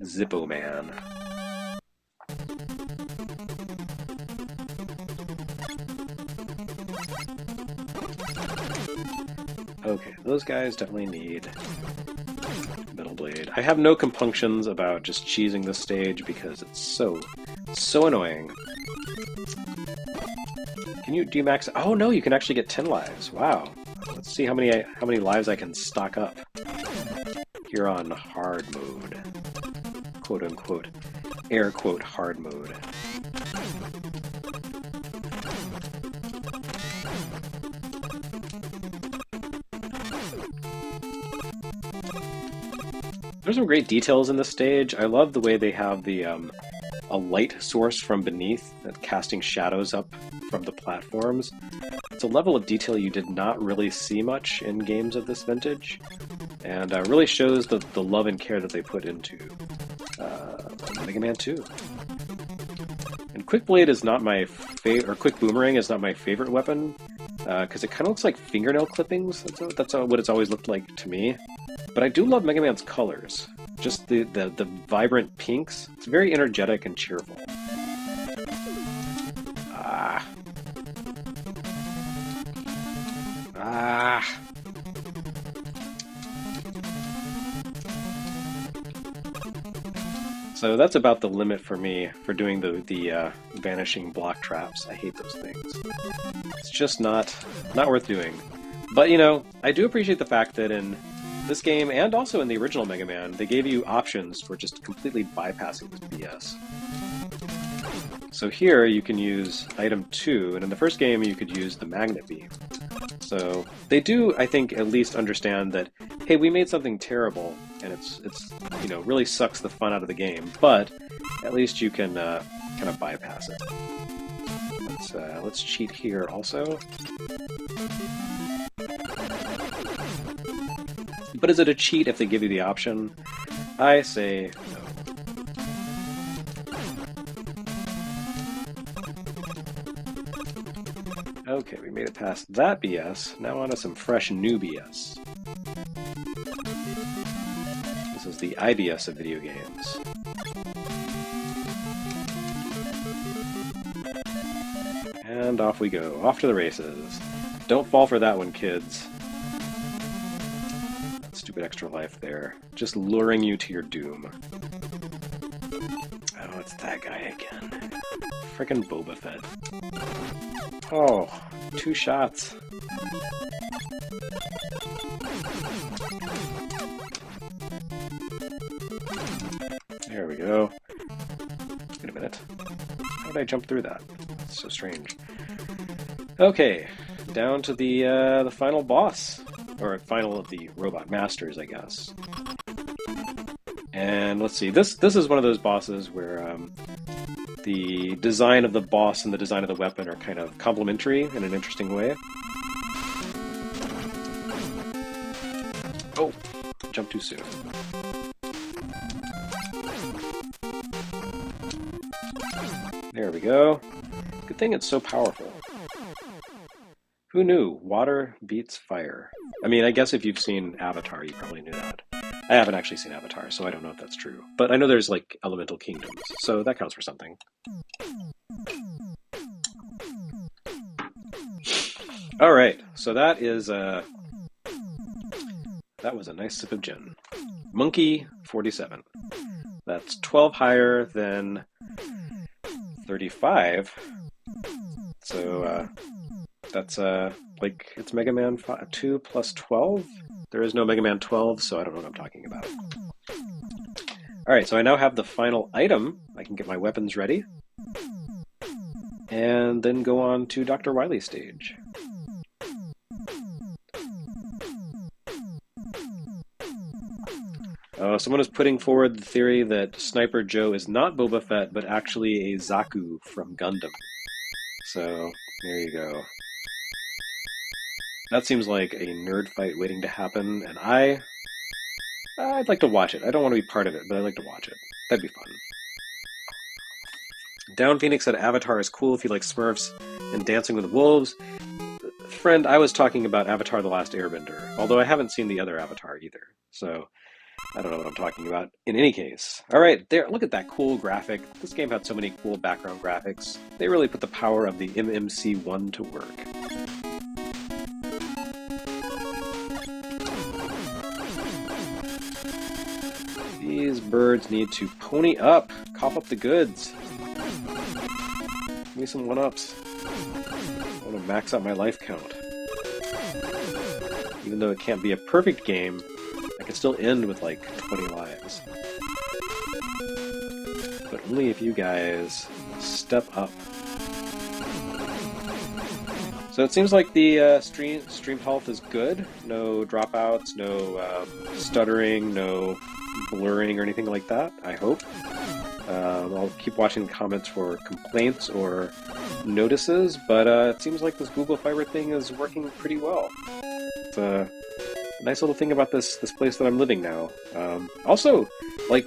Zippo Man. Okay, those guys definitely need Metal Blade. I have no compunctions about just cheesing this stage because it's so annoying. Do you max? Oh no, you can actually get 10 lives. Wow. Let's see how many lives I can stock up here on hard mode, quote unquote, air quote hard mode. There's some great details in this stage. I love the way they have the a light source from beneath that casting shadows up from the platforms. It's a level of detail you did not really see much in games of this vintage, and really shows the love and care that they put into Mega Man 2. And Quick Blade is not my favorite, or Quick Boomerang is not my favorite weapon, because it kind of looks like fingernail clippings. That's what it's always looked like to me. But I do love Mega Man's colors. Just the vibrant pinks. It's very energetic and cheerful. Ah. Ah. So that's about the limit for me for doing the vanishing block traps. I hate those things. It's just not worth doing. But you know, I do appreciate the fact that in this game, and also in the original Mega Man, they gave you options for just completely bypassing this BS. So here you can use item 2, and in the first game you could use the magnet beam. So they do, I think, at least understand that, hey, we made something terrible, and it's you know, really sucks the fun out of the game, but at least you can kind of bypass it. Let's cheat here also. But is it a cheat if they give you the option? I say no. Okay, we made it past that BS. Now on to some fresh new BS. This is the IBS of video games. And off we go, off to the races. Don't fall for that one, kids. Stupid extra life there. Just luring you to your doom. Oh, it's that guy again. Frickin' Boba Fett. Oh, 2 shots. There we go. Wait a minute. How did I jump through that? It's so strange. Okay, down to the final boss. Or final of the Robot Masters, I guess. And let's see, this is one of those bosses where the design of the boss and the design of the weapon are kind of complementary in an interesting way. Oh, jumped too soon. There we go. Good thing it's so powerful. Who knew? Water beats fire. I mean, I guess if you've seen Avatar, you probably knew that. I haven't actually seen Avatar, so I don't know if that's true. But I know there's, like, elemental kingdoms, so that counts for something. Alright, so that is, that was a nice sip of gin. Monkey 47. That's 12 higher than 35. So, that's, like, it's Mega Man 2 plus 12? There is no Mega Man 12, so I don't know what I'm talking about. Alright, so I now have the final item. I can get my weapons ready. And then go on to Dr. Wily's stage. Someone is putting forward the theory that Sniper Joe is not Boba Fett, but actually a Zaku from Gundam. So, there you go. That seems like a nerd fight waiting to happen, and I'd like to watch it. I don't want to be part of it, but I'd like to watch it. That'd be fun. Down Phoenix said Avatar is cool if you like Smurfs and Dancing with Wolves. Friend, I was talking about Avatar: The Last Airbender, although I haven't seen the other Avatar either, so I don't know what I'm talking about. In any case, alright, there, look at that cool graphic. This game had so many cool background graphics. They really put the power of the MMC1 to work. These birds need to pony up, cough up the goods. Give me some one-ups. I want to max out my life count. Even though it can't be a perfect game, I can still end with like 20 lives. But only if you guys step up. So it seems like the stream health is good. No dropouts, no stuttering, no blurring or anything like that, I hope. I'll keep watching the comments for complaints or notices, but it seems like this Google Fiber thing is working pretty well. It's a nice little thing about this place that I'm living now. Also, like,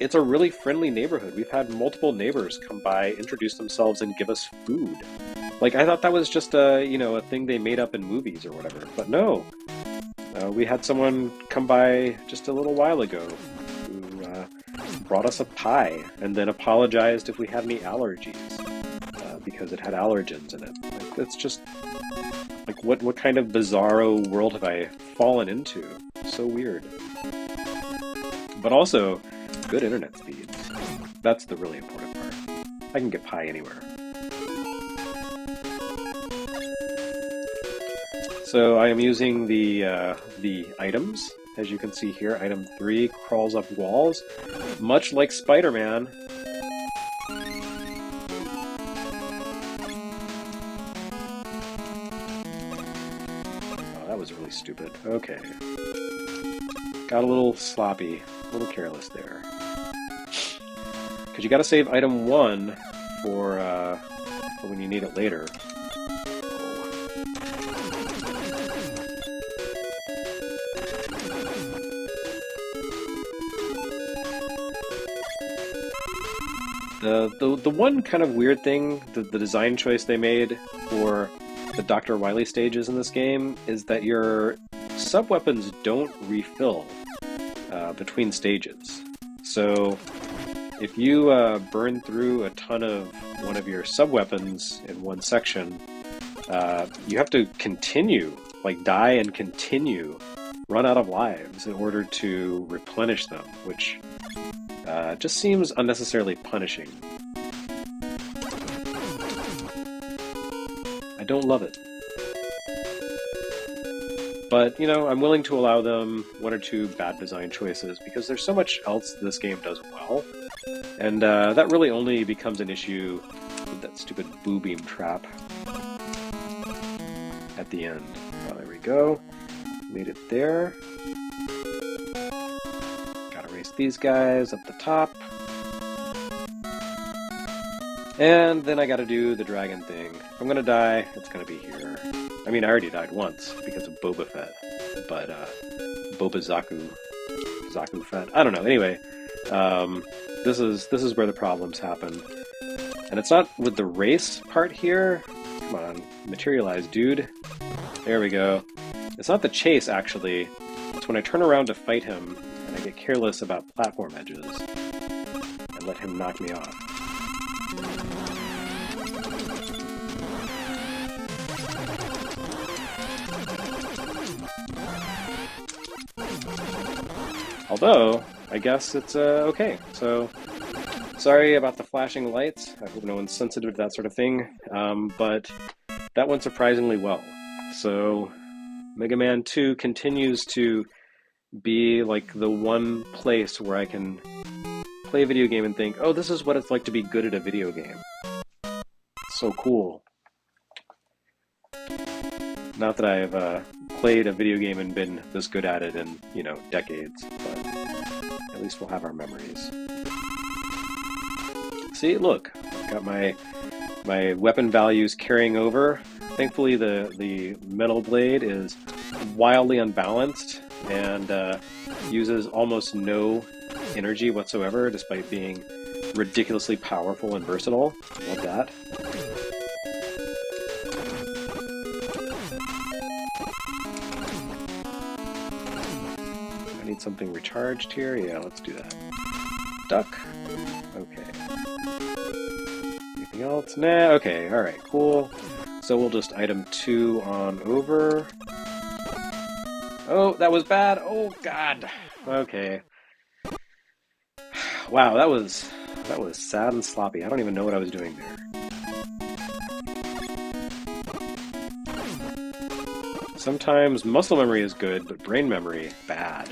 it's a really friendly neighborhood. We've had multiple neighbors come by, introduce themselves, and give us food. Like, I thought that was just a thing they made up in movies or whatever, but no. We had someone come by just a little while ago who brought us a pie and then apologized if we had any allergies because it had allergens in it. Like, it's just like what kind of bizarro world have I fallen into? So weird. But also, good internet speeds. That's the really important part. I can get pie anywhere. So I am using the items. As you can see here, item 3 crawls up walls, much like Spider-Man. Oh, that was really stupid. Okay. Got a little sloppy, a little careless there. Because you gotta save item 1 for when you need it later. The one kind of weird thing, the design choice they made for the Dr. Wily stages in this game is that your sub-weapons don't refill between stages. So if you burn through a ton of one of your sub-weapons in one section, you have to continue, like die and continue, run out of lives in order to replenish them, which just seems unnecessarily punishing. I don't love it. But, you know, I'm willing to allow them one or two bad design choices because there's so much else this game does well. And that really only becomes an issue with that stupid boo beam trap at the end. Oh, there we go. Made it there. Gotta race these guys up the top. And then I gotta do the dragon thing. If I'm gonna die, it's gonna be here. I mean, I already died once because of Boba Fett, but Boba Zaku Fett. I don't know. Anyway, this is where the problems happen, and it's not with the race part here. Come on, materialize, dude. There we go. It's not the chase actually. It's when I turn around to fight him and I get careless about platform edges and let him knock me off. Although, I guess it's okay. So, sorry about the flashing lights. I hope no one's sensitive to that sort of thing. But that went surprisingly well. So, Mega Man 2 continues to be like the one place where I can play a video game and think, oh, this is what it's like to be good at a video game. So cool. Not that I've played a video game and been this good at it in, you know, decades, but at least we'll have our memories. See, look, I've got my weapon values carrying over. Thankfully, the metal blade is wildly unbalanced and uses almost no energy whatsoever, despite being ridiculously powerful and versatile. Love that. I need something recharged here. Yeah, let's do that. Duck. Okay. Anything else? Nah. Okay. All right. Cool. So we'll just item 2 on over. Oh, that was bad. Oh God. Okay. Wow, that was sad and sloppy. I don't even know what I was doing there. Sometimes muscle memory is good, but brain memory, bad.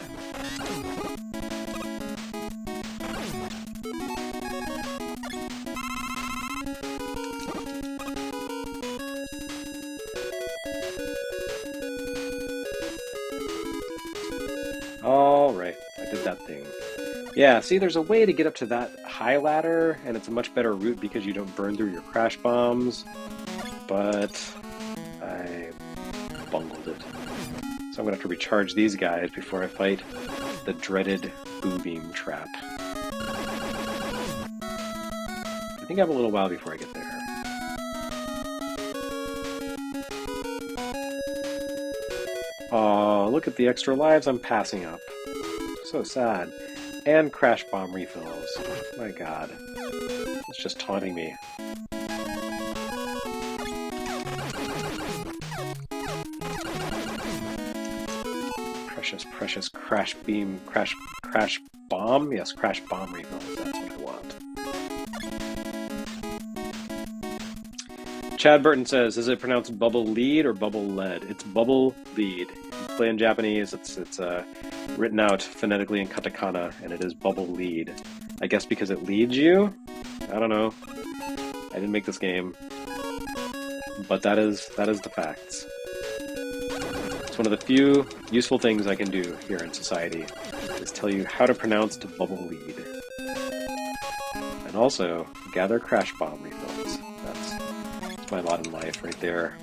Alright, I did that thing. Yeah, see, there's a way to get up to that high ladder, and it's a much better route because you don't burn through your crash bombs, but I bungled it. So I'm gonna have to recharge these guys before I fight the dreaded boo beam trap. I think I have a little while before I get there. Oh, look at the extra lives I'm passing up. So sad. And crash bomb refills. My god. It's just taunting me. Precious crash bomb? Yes, crash bomb refills. That's what I want. Chad Burton says, is it pronounced bubble lead or bubble lead? It's bubble lead. If you play in Japanese, it's written out phonetically in katakana, and it is bubble lead. I guess because it leads you? I don't know. I didn't make this game. But that is the facts. It's one of the few useful things I can do here in society, is tell you how to pronounce bubble lead. And also, gather crash bomb refills. That's my lot in life right there.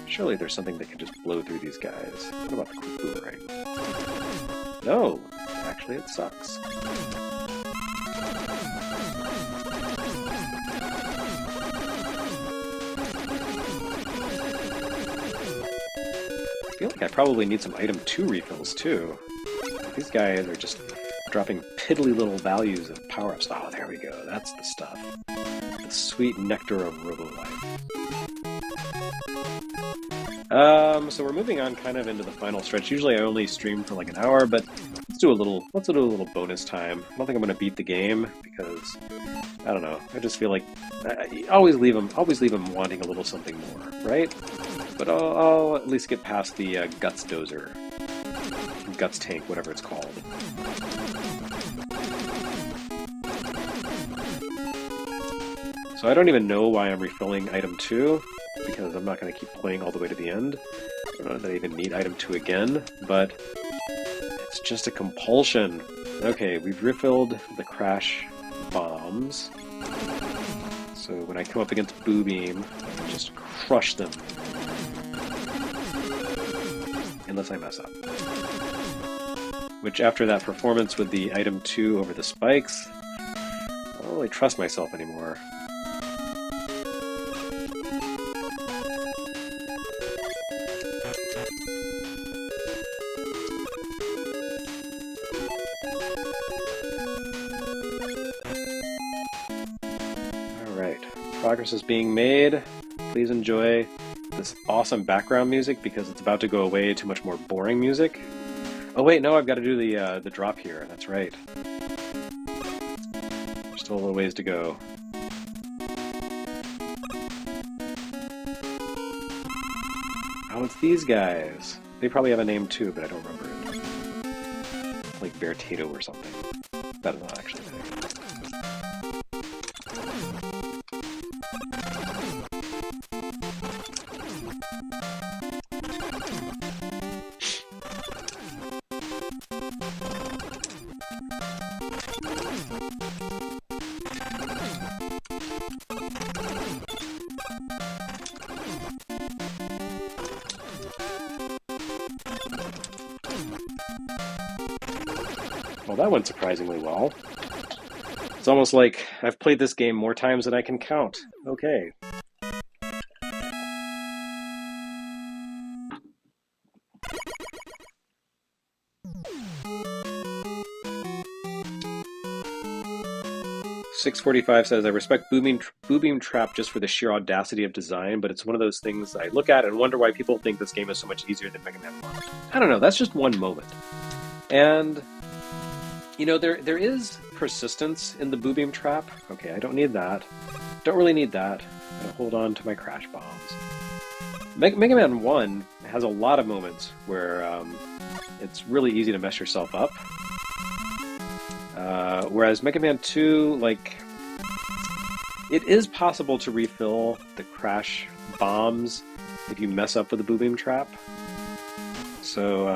Surely there's something that can just blow through these guys. What about the quick boomerang? No! Actually, it sucks. think I probably need some item 2 refills too. These guys are just dropping piddly little values of power-ups. Oh, there we go. That's the stuff. The sweet nectar of Robo-Life. So we're moving on kind of into the final stretch. Usually I only stream for like an hour, but let's do a little bonus time. I don't think I'm going to beat the game because I don't know. I just feel like I always leave them wanting a little something more, right? But I'll at least get past the Guts Dozer. Guts Tank, whatever it's called. So I don't even know why I'm refilling item 2, because I'm not going to keep playing all the way to the end. I don't know that I even need item 2 again, but it's just a compulsion. Okay, we've refilled the crash bombs. So when I come up against Boo Beam, I just crush them. Unless I mess up. Which, after that performance with the item 2 over the spikes, I don't really trust myself anymore. Alright, progress is being made. Please enjoy this awesome background music because it's about to go away to much more boring music. Oh wait, no, I've got to do the drop here. That's right. There's still a little ways to go. Oh, it's these guys. They probably have a name too, but I don't remember it. Like Bear Tato or something. That is not actually the name. Well, that went surprisingly well. It's almost like I've played this game more times than I can count. Okay. .645 says, I respect Boo Beam Trap just for the sheer audacity of design, but it's one of those things I look at and wonder why people think this game is so much easier than Mega Man 1. I don't know, that's just one moment. And you know, there is persistence in the Boo Beam Trap. Okay, I don't need that. Don't really need that. I'm gonna hold on to my crash bombs. Mega Man 1 has a lot of moments where it's really easy to mess yourself up. Whereas Mega Man 2, like, it is possible to refill the crash bombs if you mess up with the Boo Beam Trap. So,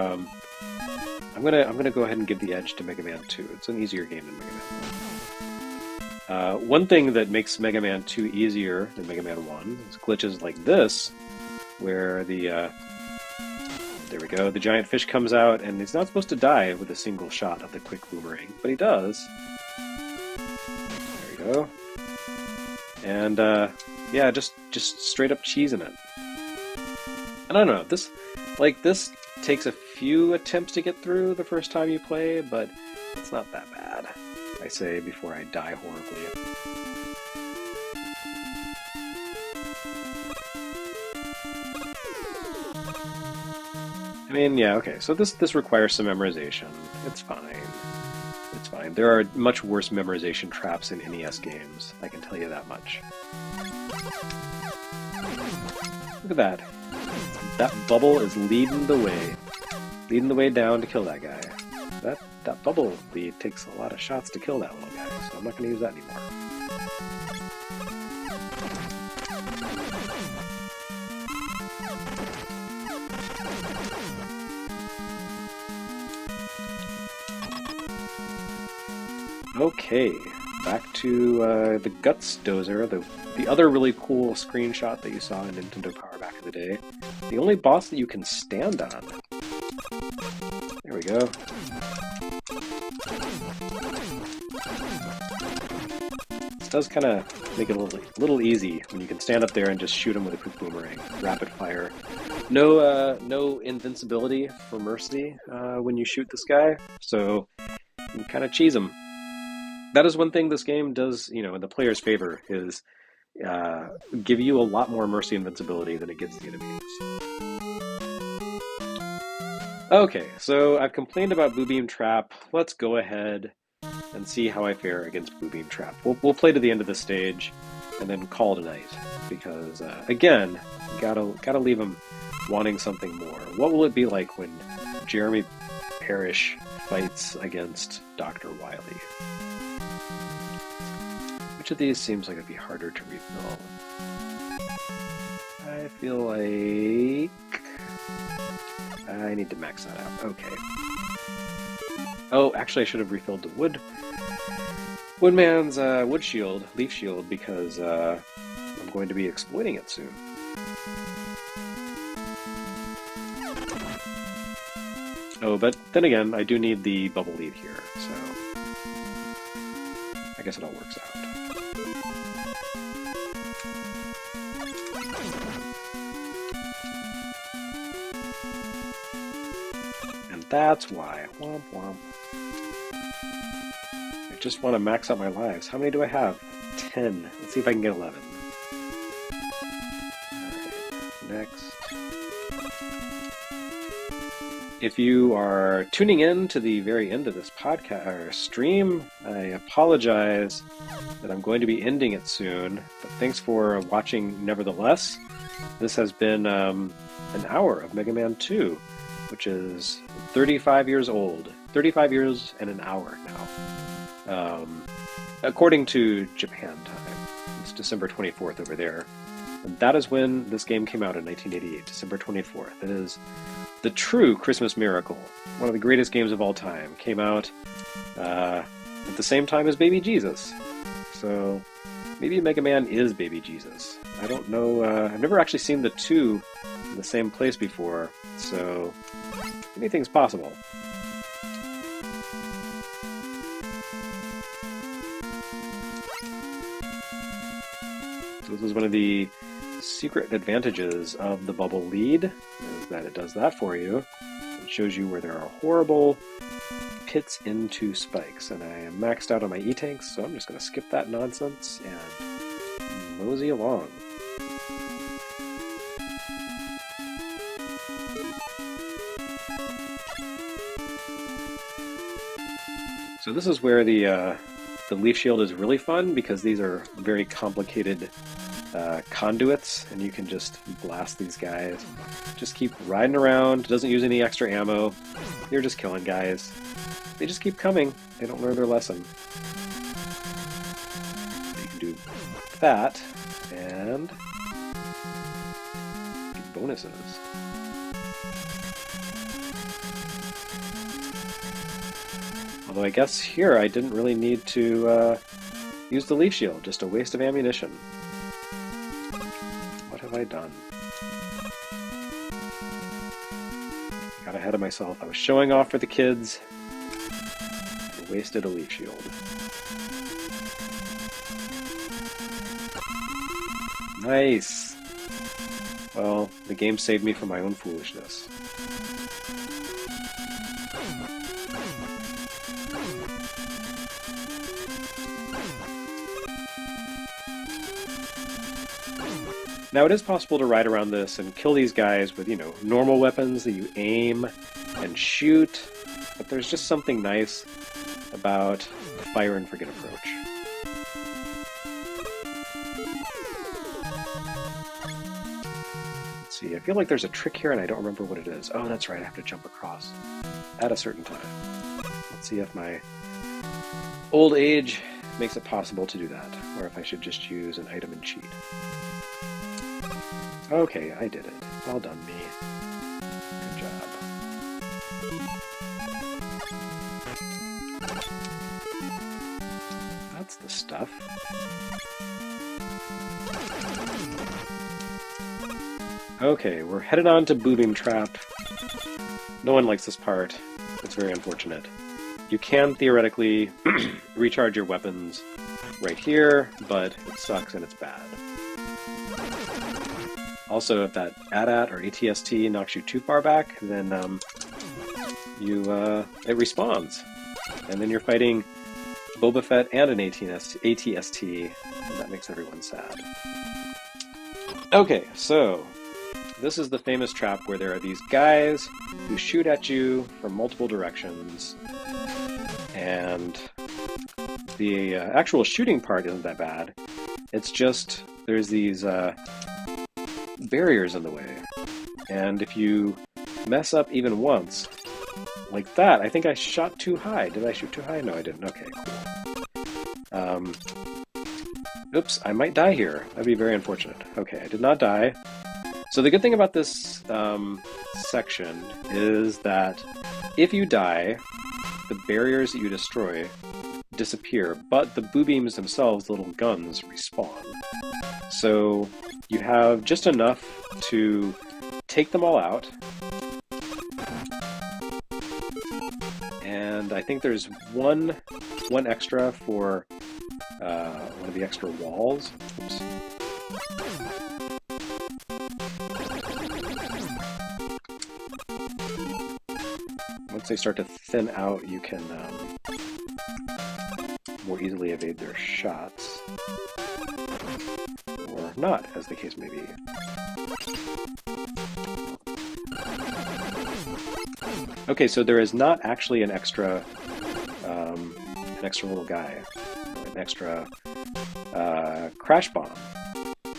I'm gonna go ahead and give the edge to Mega Man 2. It's an easier game than Mega Man 1. One thing that makes Mega Man 2 easier than Mega Man 1 is glitches like this, where the there we go, the giant fish comes out and he's not supposed to die with a single shot of the quick boomerang, but he does. There we go. And yeah, just straight up cheesing it. And I don't know, this takes a few attempts to get through the first time you play, but it's not that bad, I say before I die horribly. I mean, yeah, okay, so this requires some memorization. It's fine. It's fine. There are much worse memorization traps in NES games, I can tell you that much. Look at that. That bubble is leading the way. Leading the way down to kill that guy. That bubble lead takes a lot of shots to kill that little guy, so I'm not going to use that anymore. Okay, back to the Guts Dozer, the other really cool screenshot that you saw in Nintendo Power back in the day. The only boss that you can stand on. There we go. does kind of make it a little easy when you can stand up there and just shoot him with a quick boomerang, rapid fire. No invincibility for mercy when you shoot this guy, so you kind of cheese him. That is one thing this game does, in the player's favor, is give you a lot more mercy invincibility than it gives the enemies. Okay, so I've complained about Boo Beam Trap. Let's go ahead and see how I fare against Boo Beam Trap. We'll play to the end of the stage and then call it a night, because again, gotta leave him wanting something more. What will it be like when Jeremy Parish fights against Dr. Wily? Which of these seems like it'd be harder to refill? I feel like I need to max that out. Okay. Oh, actually I should have refilled the Woodman's wood shield, leaf shield, because I'm going to be exploiting it soon. Oh, but then again, I do need the bubble lead here, so I guess it all works out. And that's why. Womp womp. I just want to max out my lives. How many do I have? 10. Let's see if I can get 11. Alright, next. If you are tuning in to the very end of this podcast or stream, I apologize that I'm going to be ending it soon, but thanks for watching nevertheless. This has been an hour of Mega Man 2, which is 35 years old. 35 years and an hour now. According to Japan time. It's December 24th over there. And that is when this game came out in 1988, December 24th. It is the true Christmas miracle. One of the greatest games of all time. Came out at the same time as Baby Jesus. So maybe Mega Man is Baby Jesus. I don't know. I've never actually seen the two in the same place before, so anything's possible. So this is one of the secret advantages of the bubble lead, is that it does that for you. It shows you where there are horrible pits into spikes, and I am maxed out on my E-tanks, so I'm just going to skip that nonsense and mosey along. So this is where the leaf shield is really fun, because these are very complicated conduits, and you can just blast these guys. Just keep riding around. It doesn't use any extra ammo. You're just killing guys. They just keep coming. They don't learn their lesson. You can do that and get bonuses. Although I guess here I didn't really need to use the leaf shield. Just a waste of ammunition. What have I done? Got ahead of myself. I was showing off for the kids. I wasted a leaf shield. Nice! Well, the game saved me from my own foolishness. Now, it is possible to ride around this and kill these guys with, normal weapons that you aim and shoot, but there's just something nice about the fire and forget approach. Let's see, I feel like there's a trick here and I don't remember what it is. Oh, that's right, I have to jump across at a certain time. Let's see if my old age makes it possible to do that, or if I should just use an item and cheat. Okay, I did it. Well done, me. Good job. That's the stuff. Okay, we're headed on to Boo Beam Trap. No one likes this part. It's very unfortunate. You can theoretically recharge your weapons right here, but it sucks and it's bad. Also, if that AT-AT or ATST knocks you too far back, then it respawns. And then you're fighting Boba Fett and an ATST, and that makes everyone sad. Okay, so this is the famous trap where there are these guys who shoot at you from multiple directions, and the actual shooting part isn't that bad. It's just there's these barriers in the way, and if you mess up even once, like that, I think I shot too high. Did I shoot too high? No, I didn't. Okay, cool. Oops, I might die here. That'd be very unfortunate. Okay, I did not die. So the good thing about this section is that if you die, the barriers that you destroy disappear, but the boo beams themselves, the little guns, respawn. So you have just enough to take them all out. And I think there's one extra for one of the extra walls. Oops. Once they start to thin out, you can more easily evade their shots. Or not, as the case may be. Okay, so there is not actually an extra little guy, an extra crash bomb.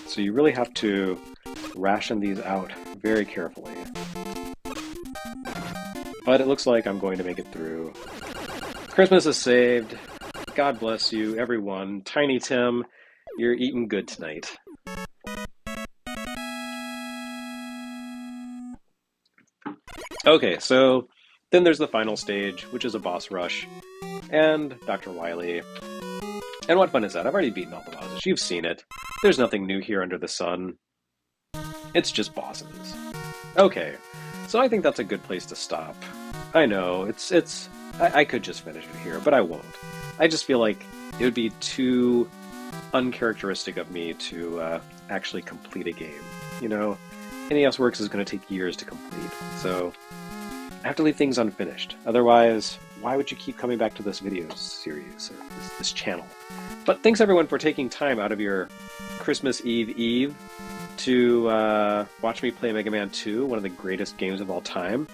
So you really have to ration these out very carefully. But it looks like I'm going to make it through. Christmas is saved. God bless you, everyone. Tiny Tim, you're eating good tonight. Okay, so then there's the final stage, which is a boss rush, and Dr. Wily. And what fun is that? I've already beaten all the bosses. You've seen it. There's nothing new here under the sun. It's just bosses. Okay, so I think that's a good place to stop. I know, I could just finish it here, but I won't. I just feel like it would be too uncharacteristic of me to actually complete a game. You know, NES Works is going to take years to complete, so I have to leave things unfinished. Otherwise, why would you keep coming back to this video series, or this channel? But thanks everyone for taking time out of your Christmas Eve to watch me play Mega Man 2, one of the greatest games of all time.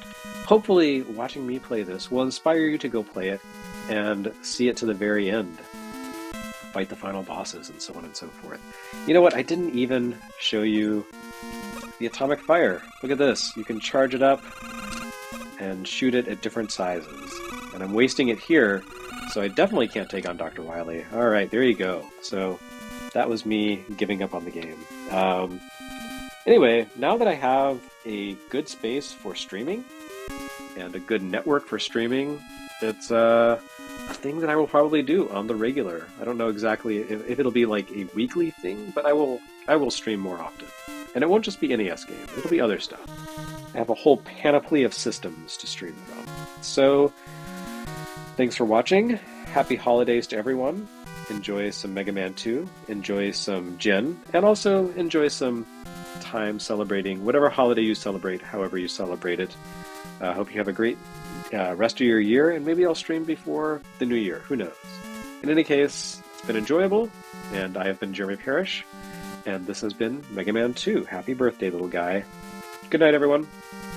Hopefully, watching me play this will inspire you to go play it and see it to the very end. Fight the final bosses and so on and so forth. You know what? I didn't even show you the atomic fire. Look at this. You can charge it up and shoot it at different sizes. And I'm wasting it here, so I definitely can't take on Dr. Wily. Alright, there you go. So that was me giving up on the game. Anyway, now that I have a good space for streaming, and a good network for streaming, it's a thing that I will probably do on the regular. I don't know exactly if it'll be like a weekly thing, but I will stream more often. And it won't just be NES games, it'll be other stuff. I have a whole panoply of systems to stream from. So, thanks for watching. Happy holidays to everyone. Enjoy some Mega Man 2, enjoy some Gen, and also enjoy some time celebrating whatever holiday you celebrate, however you celebrate it. I hope you have a great rest of your year, and maybe I'll stream before the new year. Who knows? In any case, it's been enjoyable, and I have been Jeremy Parish, and this has been Mega Man 2. Happy birthday, little guy. Good night, everyone.